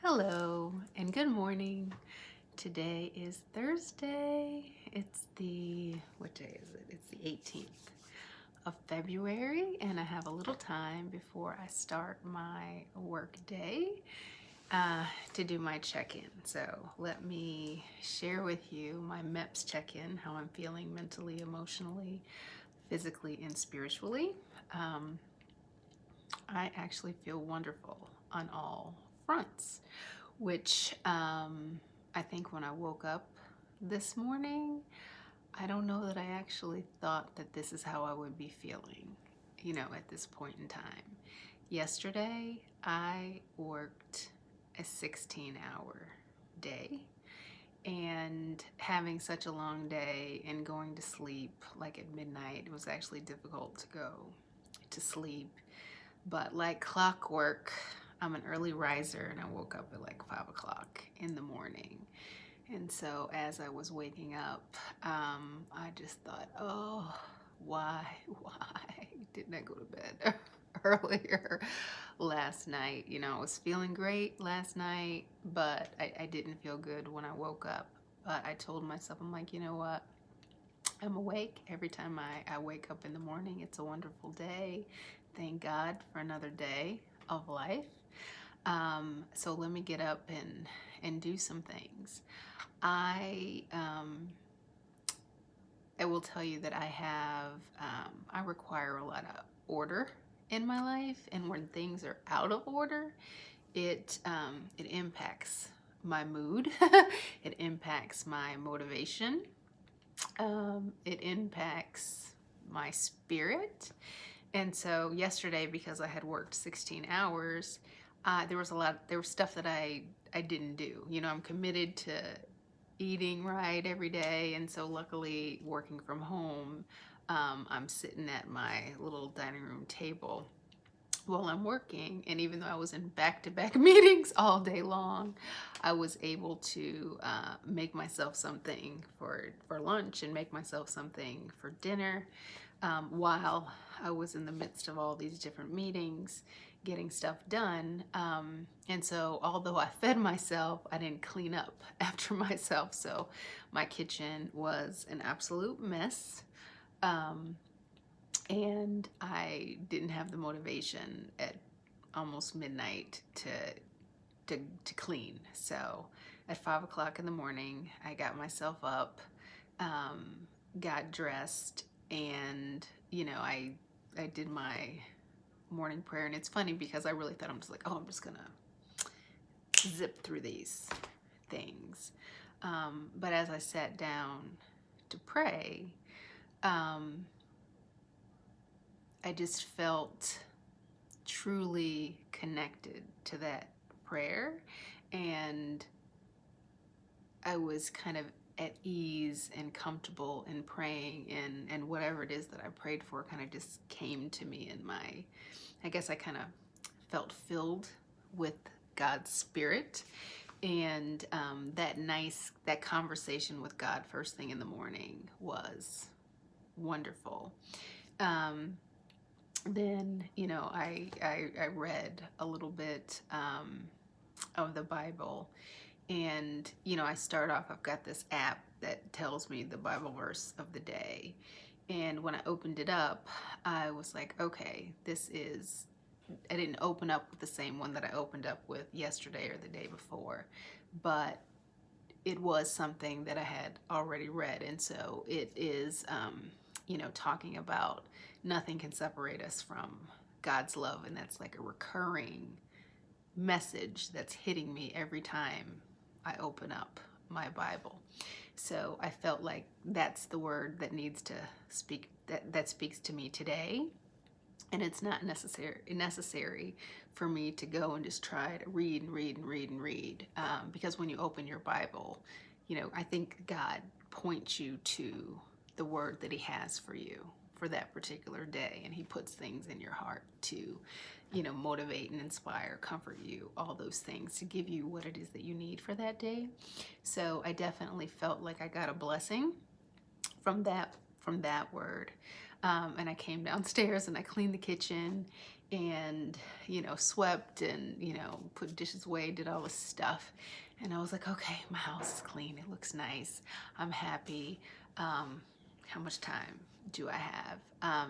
Hello and good morning. Today is Thursday. What day is it? It's the 18th of February, and I have a little time before I start my work day to do my check-in. So let me share with you my MEPS check-in, how I'm feeling mentally, emotionally, physically, and spiritually. I actually feel wonderful on all fronts, which I think when I woke up this morning, I don't know that I actually thought that this is how I would be feeling, at this point in time. Yesterday, I worked a 16-hour day, and having such a long day and going to sleep like at midnight, it was actually difficult to go to sleep. But like clockwork, I'm an early riser and I woke up at like 5 o'clock in the morning. And so as I was waking up, I just thought, oh, why didn't I go to bed earlier last night? I was feeling great last night, but I didn't feel good when I woke up. But I told myself, I'm like, you know what? I'm awake every time I wake up in the morning. It's a wonderful day. Thank God for another day of life. So let me get up and do some things. I will tell you that I require a lot of order in my life, and when things are out of order, it impacts my mood. It impacts my motivation. It impacts my spirit. And so yesterday, because I had worked 16 hours, there was stuff that I didn't do. I'm committed to eating right every day. And so luckily working from home, I'm sitting at my little dining room table while I'm working, and even though I was in back-to-back meetings all day long, I was able to make myself something for lunch and make myself something for dinner while I was in the midst of all these different meetings, getting stuff done. And so although I fed myself, I didn't clean up after myself. So my kitchen was an absolute mess. And I didn't have the motivation at almost midnight to clean. So at 5 o'clock in the morning, I got myself up, got dressed, and I did my morning prayer. And it's funny because I really thought, I'm just like, oh, I'm just gonna zip through these things. But as I sat down to pray, I just felt truly connected to that prayer, and I was kind of at ease and comfortable in praying, and whatever it is that I prayed for kind of just came to me in I guess I kind of felt filled with God's Spirit. And that conversation with God first thing in the morning was wonderful. Then I read a little bit of the Bible, and I start off, I've got this app that tells me the Bible verse of the day, and when I opened it up, I was like, okay, I didn't open up with the same one that I opened up with yesterday or the day before, but it was something that I had already read. And so it is talking about nothing can separate us from God's love, and that's like a recurring message that's hitting me every time I open up my Bible. So I felt like that's the word that needs to speak, that speaks to me today. And it's not necessary for me to go and just try to read and read and read and read, because when you open your Bible, I think God points you to the word that He has for you for that particular day, and He puts things in your heart to motivate and inspire, comfort you, all those things to give you what it is that you need for that day. So I definitely felt like I got a blessing from that word. And I came downstairs and I cleaned the kitchen, and, swept and, put dishes away, did all this stuff. And I was like, okay, my house is clean. It looks nice. I'm happy. How much time do I have?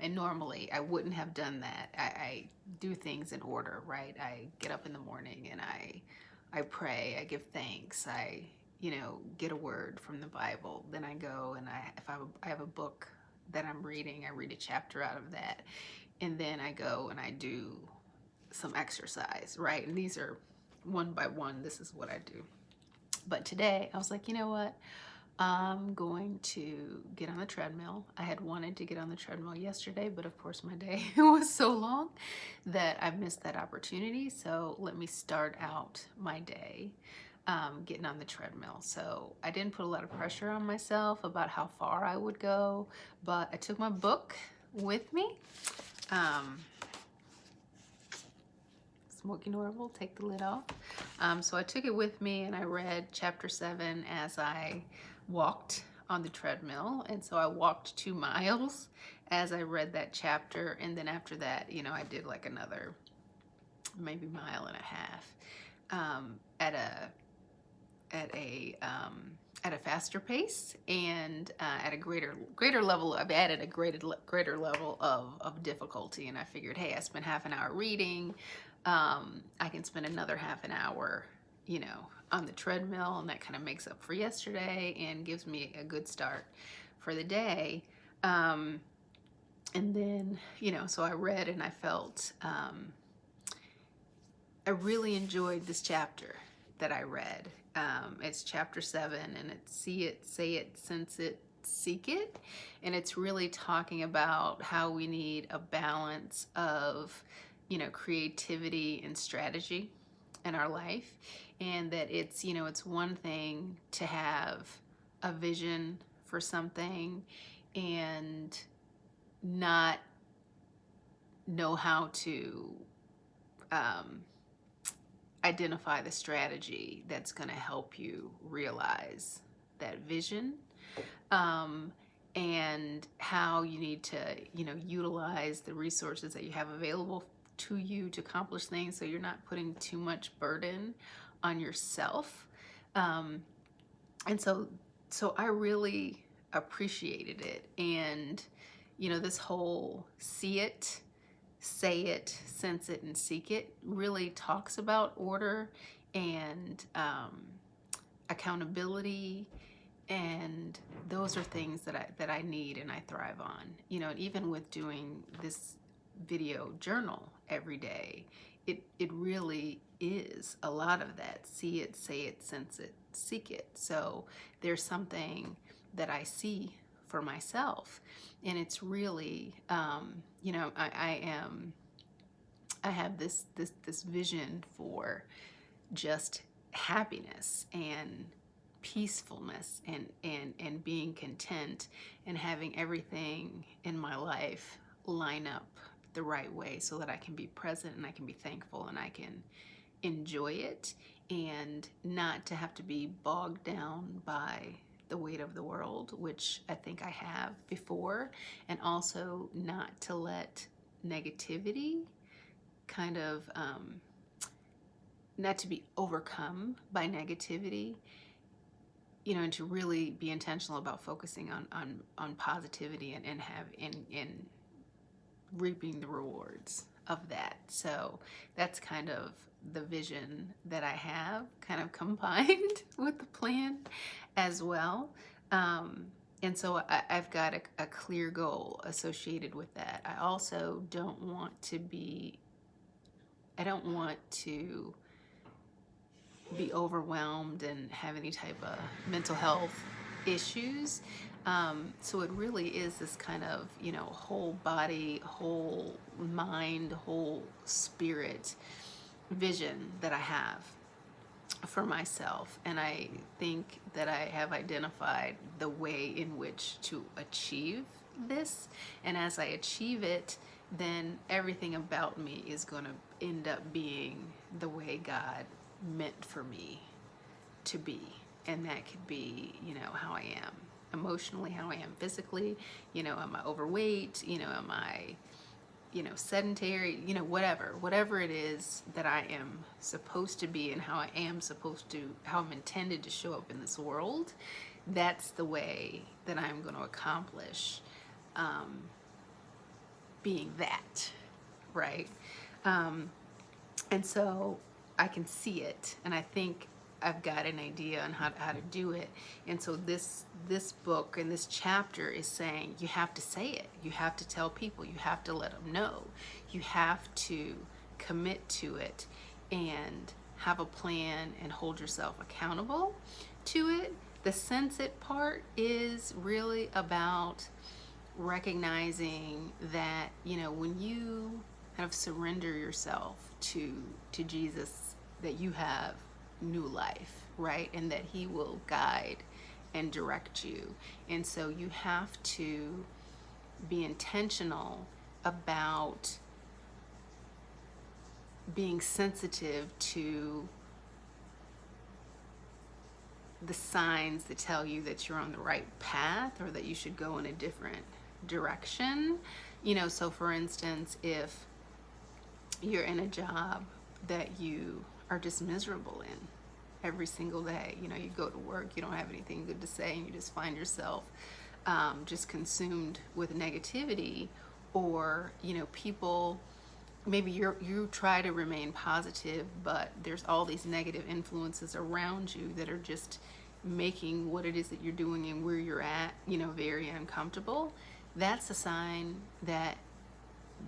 And normally I wouldn't have done that. I do things in order, right? I get up in the morning and I pray, I give thanks, I, get a word from the Bible. Then I go and if I have a book that I'm reading, I read a chapter out of that. And then I go and I do some exercise, right? And these are one by one, this is what I do. But today I was like, you know what? I'm going to get on the treadmill. I had wanted to get on the treadmill yesterday, but of course my day was so long that I missed that opportunity. So let me start out my day getting on the treadmill. So I didn't put a lot of pressure on myself about how far I would go, but I took my book with me. Smoking horrible, take the lid off. So I took it with me and I read chapter 7 as I walked on the treadmill. And so I walked 2 miles as I read that chapter. And then after that, I did like another maybe mile and a half at a faster pace and at a greater level. I've added a greater level of difficulty. And I figured, hey, I spent half an hour reading. I can spend another half an hour, on the treadmill, and that kind of makes up for yesterday and gives me a good start for the day. And then, so I read and I felt, I really enjoyed this chapter that I read. It's chapter 7 and it's see it, say it, sense it, seek it. And it's really talking about how we need a balance of creativity and strategy in our life, and that it's it's one thing to have a vision for something and not know how to identify the strategy that's going to help you realize that vision, and how you need to utilize the resources that you have available to you to accomplish things, so you're not putting too much burden on yourself. And so I really appreciated it. And this whole see it, say it, sense it, and seek it really talks about order and accountability, and those are things that I need and I thrive on. And even with doing this video journal every day, it really is a lot of that see it, say it, sense it, seek it. So there's something that I see for myself, and it's really I have this vision for just happiness and peacefulness and being content and having everything in my life line up the right way so that I can be present and I can be thankful and I can enjoy it, and not to have to be bogged down by the weight of the world, which I think I have before, and also not to let negativity kind of not to be overcome by negativity, and to really be intentional about focusing on positivity and reaping the rewards of that. So that's kind of the vision that I have, kind of combined with the plan as well. And so I've got a clear goal associated with that. I also don't want to be overwhelmed and have any type of mental health issues. So it really is this kind of, whole body, whole mind, whole spirit vision that I have for myself. And I think that I have identified the way in which to achieve this. And as I achieve it, then everything about me is going to end up being the way God meant for me to be. And that could be, how I am emotionally, how I am physically, am I overweight, am I sedentary, whatever it is that I am supposed to be and how I'm intended to show up in this world, that's the way that I'm going to accomplish being that, right? And so I can see it, and I think I've got an idea on how to do it. And so this book and this chapter is saying you have to say it. You have to tell people. You have to let them know. You have to commit to it and have a plan and hold yourself accountable to it. The sense it part is really about recognizing that, when you kind of surrender yourself to Jesus, that you have new life, right? And that he will guide and direct you. And so you have to be intentional about being sensitive to the signs that tell you that you're on the right path or that you should go in a different direction. So for instance, if you're in a job that you are just miserable in every single day, you go to work, you don't have anything good to say, and you just find yourself just consumed with negativity, or people, maybe you try to remain positive, but there's all these negative influences around you that are just making what it is that you're doing and where you're at, very uncomfortable. That's a sign that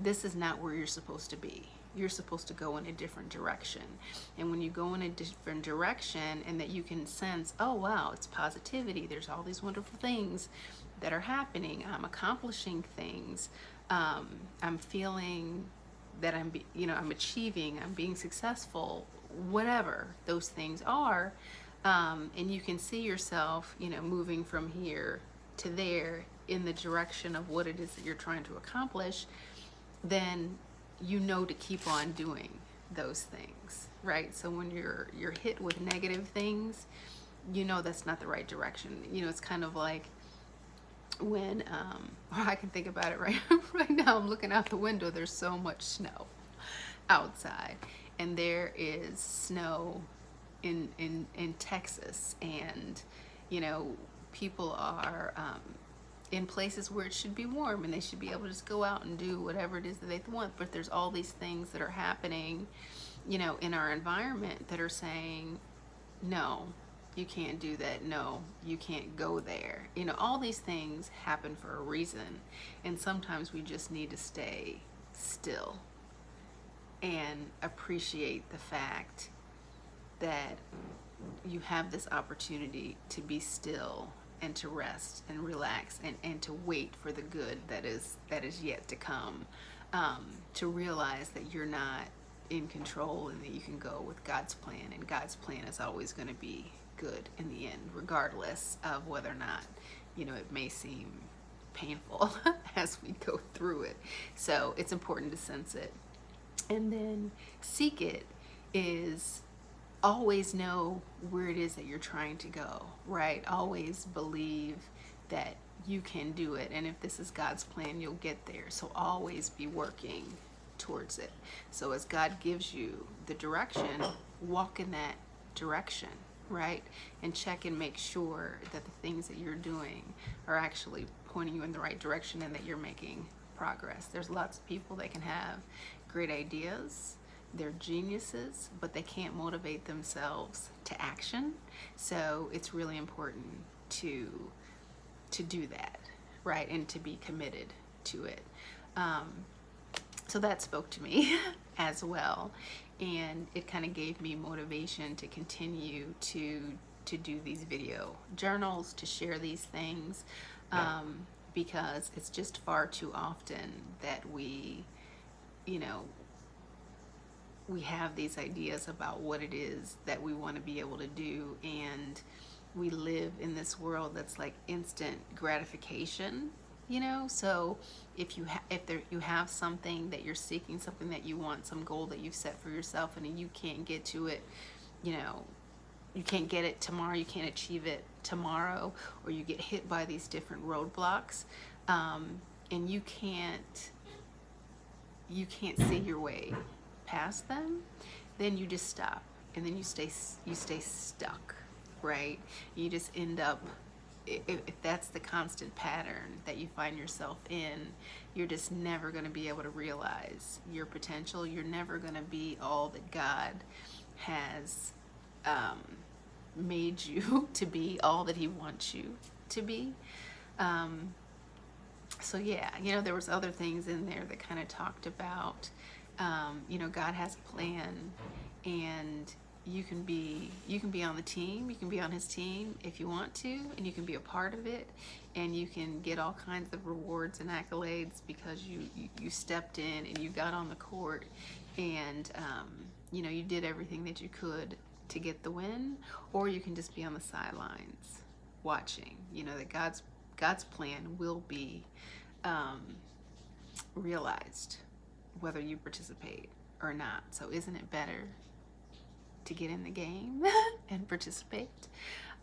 this is not where you're supposed to be. You're supposed to go in a different direction. And when you go in a different direction and that you can sense, oh wow, it's positivity, there's all these wonderful things that are happening, I'm accomplishing things, I'm feeling that I'm achieving, I'm being successful, whatever those things are, and you can see yourself, moving from here to there in the direction of what it is that you're trying to accomplish, then to keep on doing those things, right? So when you're hit with negative things, that's not the right direction. It's kind of like when I can think about it right now. I'm looking out the window, there's so much snow outside, and there is snow in Texas, and people are in places where it should be warm and they should be able to just go out and do whatever it is that they want. But there's all these things that are happening, in our environment that are saying, no, you can't do that. No, you can't go there. All these things happen for a reason. And sometimes we just need to stay still and appreciate the fact that you have this opportunity to be still and to rest and relax and to wait for the good that is yet to come, to realize that you're not in control and that you can go with God's plan, and God's plan is always going to be good in the end, regardless of whether or not it may seem painful as we go through it. So it's important to sense it. And then seek it is always know where it is that you're trying to go, right? Always believe that you can do it, and if this is God's plan, you'll get there. So always be working towards it. So as God gives you the direction, walk in that direction, right? And check and make sure that the things that you're doing are actually pointing you in the right direction and that you're making progress. There's lots of people that can have great ideas, they're geniuses, but they can't motivate themselves to action. So it's really important to do that, right? And to be committed to it. So that spoke to me as well. And it kind of gave me motivation to continue to do these video journals, to share these things, because it's just far too often that we have these ideas about what it is that we want to be able to do, and we live in this world that's like instant gratification, so if you have something that you're seeking, something that you want, some goal that you've set for yourself, and you can't get to it, you can't get it tomorrow, you can't achieve it tomorrow, or you get hit by these different roadblocks, and you can't you can't see your way past them, then you just stop, and then you stay stuck, right? You just end up, if that's the constant pattern that you find yourself in, you're just never going to be able to realize your potential. You're never going to be all that God has um, made you to be, all that He wants you to be. Um, so yeah, there was other things in there that kind of talked about, God has a plan, and you can be on the team, you can be on His team if you want to, and you can be a part of it, and you can get all kinds of rewards and accolades because you stepped in and you got on the court, and you did everything that you could to get the win, or you can just be on the sidelines watching. That God's plan will be um, realized whether you participate or not. So isn't it better to get in the game and participate?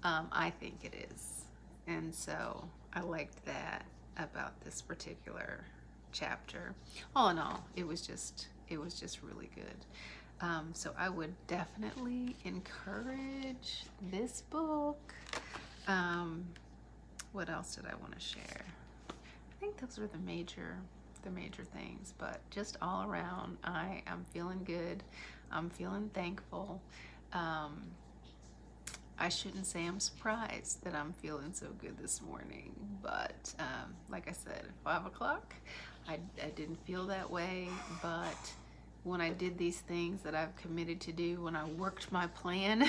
I think it is. And so I liked that about this particular chapter. All in all, it was just really good. So I would definitely encourage this book. What else did I want to share? I think those are the major things, but just all around, I am feeling good. I'm feeling thankful. I shouldn't say I'm surprised that I'm feeling so good this morning, but like I said, at 5 o'clock, I didn't feel that way, but when I did these things that I've committed to do, when I worked my plan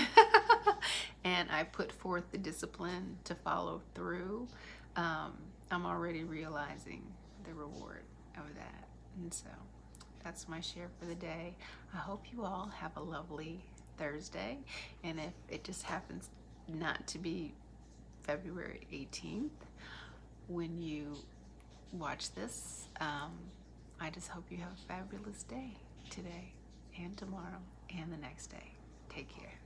and I put forth the discipline to follow through, I'm already realizing the reward of that. And so that's my share for the day. I hope you all have a lovely Thursday, and if it just happens not to be February 18th when you watch this, I just hope you have a fabulous day today and tomorrow and the next day. Take care.